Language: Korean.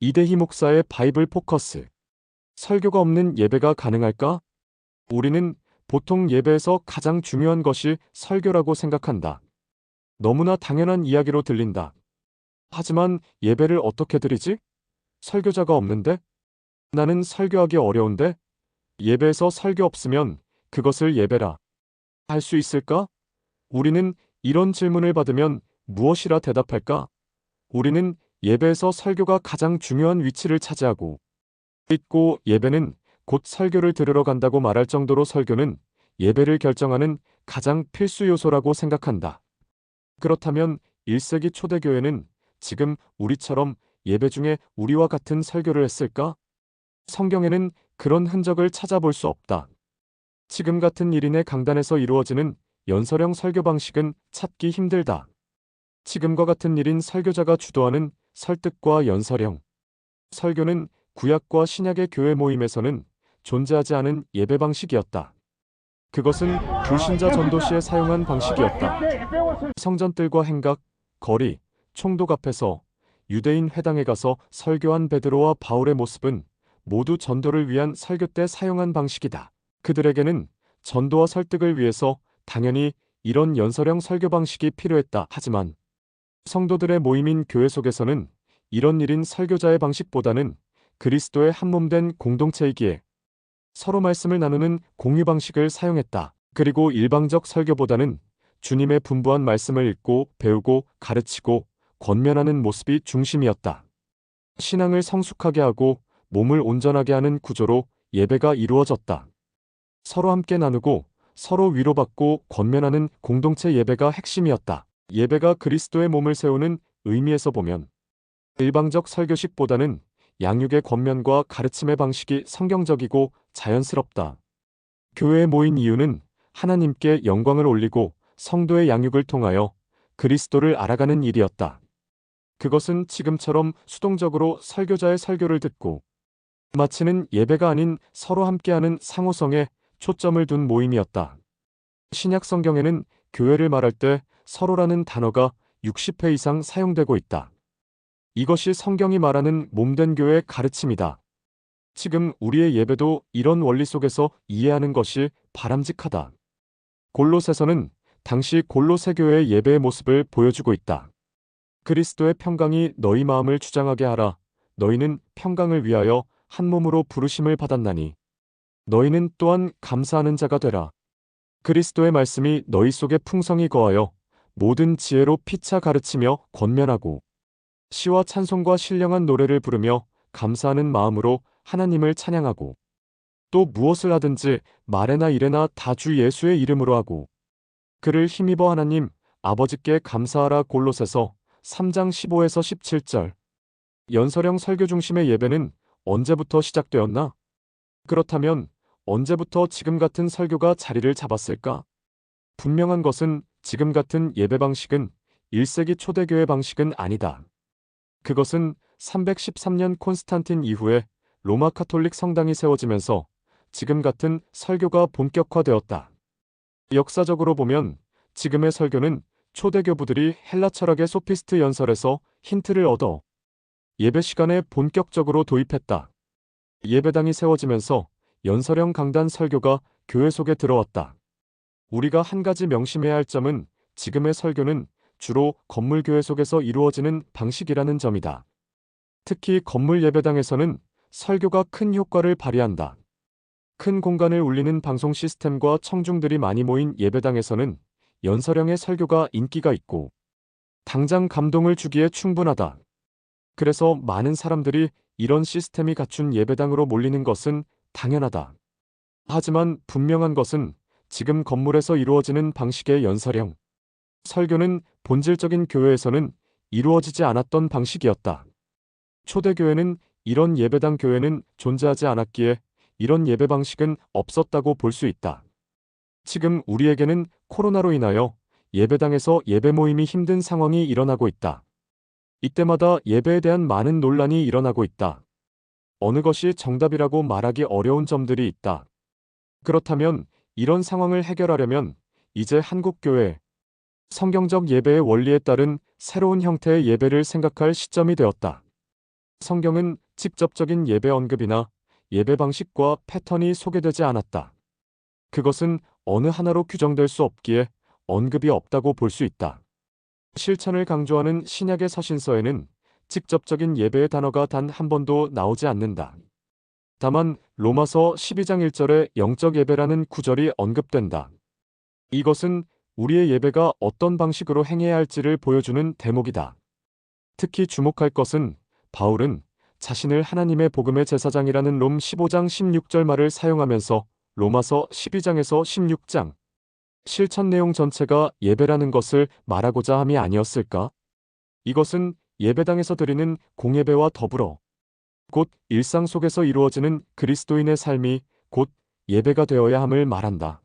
이대희 목사의 바이블 포커스. 설교가 없는 예배가 가능할까? 우리는 보통 예배에서 가장 중요한 것이 설교라고 생각한다. 너무나 당연한 이야기로 들린다. 하지만 예배를 어떻게 드리지? 설교자가 없는데? 나는 설교하기 어려운데? 예배에서 설교 없으면 그것을 예배라 할 수 있을까? 우리는 이런 질문을 받으면 무엇이라 대답할까? 우리는 예배에서 설교가 가장 중요한 위치를 차지하고 있고, 예배는 곧 설교를 들으러 간다고 말할 정도로 설교는 예배를 결정하는 가장 필수 요소라고 생각한다. 그렇다면 1세기 초대교회는 지금 우리처럼 예배 중에 우리와 같은 설교를 했을까? 성경에는 그런 흔적을 찾아볼 수 없다. 지금 같은 1인의 강단에서 이루어지는 연설형 설교 방식은 찾기 힘들다. 지금과 같은 1인 설교자가 주도하는 설득과 연설형 설교는 구약과 신약의 교회 모임에서는 존재하지 않은 예배 방식이었다. 그것은 불신자 전도시에 사용한 방식이었다. 성전들과 행각, 거리, 총독 앞에서 유대인 회당에 가서 설교한 베드로와 바울의 모습은 모두 전도를 위한 설교 때 사용한 방식이다. 그들에게는 전도와 설득을 위해서 당연히 이런 연설형 설교 방식이 필요했다. 하지만 성도들의 모임인 교회 속에서는 이런 1인 설교자의 방식보다는 그리스도의 한몸된 공동체이기에 서로 말씀을 나누는 공유 방식을 사용했다. 그리고 일방적 설교보다는 주님의 분부한 말씀을 읽고 배우고 가르치고 권면하는 모습이 중심이었다. 신앙을 성숙하게 하고 몸을 온전하게 하는 구조로 예배가 이루어졌다. 서로 함께 나누고 서로 위로받고 권면하는 공동체 예배가 핵심이었다. 예배가 그리스도의 몸을 세우는 의미에서 보면 일방적 설교식보다는 양육의 권면과 가르침의 방식이 성경적이고 자연스럽다. 교회에 모인 이유는 하나님께 영광을 올리고 성도의 양육을 통하여 그리스도를 알아가는 일이었다. 그것은 지금처럼 수동적으로 설교자의 설교를 듣고 마치는 예배가 아닌 서로 함께하는 상호성에 초점을 둔 모임이었다. 신약 성경에는 교회를 말할 때 서로라는 단어가 60회 이상 사용되고 있다. 이것이 성경이 말하는 몸된 교회의 가르침이다. 지금 우리의 예배도 이런 원리 속에서 이해하는 것이 바람직하다. 골로새서는 당시 골로새 교회의 예배의 모습을 보여주고 있다. 그리스도의 평강이 너희 마음을 주장하게 하라. 너희는 평강을 위하여 한 몸으로 부르심을 받았나니 너희는 또한 감사하는 자가 되라. 그리스도의 말씀이 너희 속에 풍성히 거하여 모든 지혜로 피차 가르치며 권면하고 시와 찬송과 신령한 노래를 부르며 감사하는 마음으로 하나님을 찬양하고 또 무엇을 하든지 말에나 일에나 다 주 예수의 이름으로 하고 그를 힘입어 하나님 아버지께 감사하라. 골로새서 3장 15에서 17절. 연설형 설교 중심의 예배는 언제부터 시작되었나? 그렇다면 언제부터 지금 같은 설교가 자리를 잡았을까? 분명한 것은 지금 같은 예배 방식은 1세기 초대교회 방식은 아니다. 그것은 313년 콘스탄틴 이후에 로마 카톨릭 성당이 세워지면서 지금 같은 설교가 본격화되었다. 역사적으로 보면 지금의 설교는 초대교부들이 헬라 철학의 소피스트 연설에서 힌트를 얻어 예배 시간에 본격적으로 도입했다. 예배당이 세워지면서 연설형 강단 설교가 교회 속에 들어왔다. 우리가 한 가지 명심해야 할 점은 지금의 설교는 주로 건물 교회 속에서 이루어지는 방식이라는 점이다. 특히 건물 예배당에서는 설교가 큰 효과를 발휘한다. 큰 공간을 울리는 방송 시스템과 청중들이 많이 모인 예배당에서는 연설형의 설교가 인기가 있고 당장 감동을 주기에 충분하다. 그래서 많은 사람들이 이런 시스템이 갖춘 예배당으로 몰리는 것은 당연하다. 하지만 분명한 것은 지금 건물에서 이루어지는 방식의 연설형 설교는 본질적인 교회에서는 이루어지지 않았던 방식이었다. 초대교회는 이런 예배당 교회는 존재하지 않았기에 이런 예배 방식은 없었다고 볼 수 있다. 지금 우리에게는 코로나로 인하여 예배당에서 예배 모임이 힘든 상황이 일어나고 있다. 이때마다 예배에 대한 많은 논란이 일어나고 있다. 어느 것이 정답이라고 말하기 어려운 점들이 있다. 그렇다면 이런 상황을 해결하려면 이제 한국교회 성경적 예배의 원리에 따른 새로운 형태의 예배를 생각할 시점이 되었다. 성경은 직접적인 예배 언급이나 예배 방식과 패턴이 소개되지 않았다. 그것은 어느 하나로 규정될 수 없기에 언급이 없다고 볼 수 있다. 실천을 강조하는 신약의 서신서에는 직접적인 예배의 단어가 단 한 번도 나오지 않는다. 다만 로마서 12장 1절에 영적 예배라는 구절이 언급된다. 이것은 우리의 예배가 어떤 방식으로 행해야 할지를 보여주는 대목이다. 특히 주목할 것은 바울은 자신을 하나님의 복음의 제사장이라는 롬 15장 16절 말을 사용하면서 로마서 12장에서 16장 실천 내용 전체가 예배라는 것을 말하고자 함이 아니었을까? 이것은 예배당에서 드리는 공예배와 더불어 곧 일상 속에서 이루어지는 그리스도인의 삶이 곧 예배가 되어야 함을 말한다.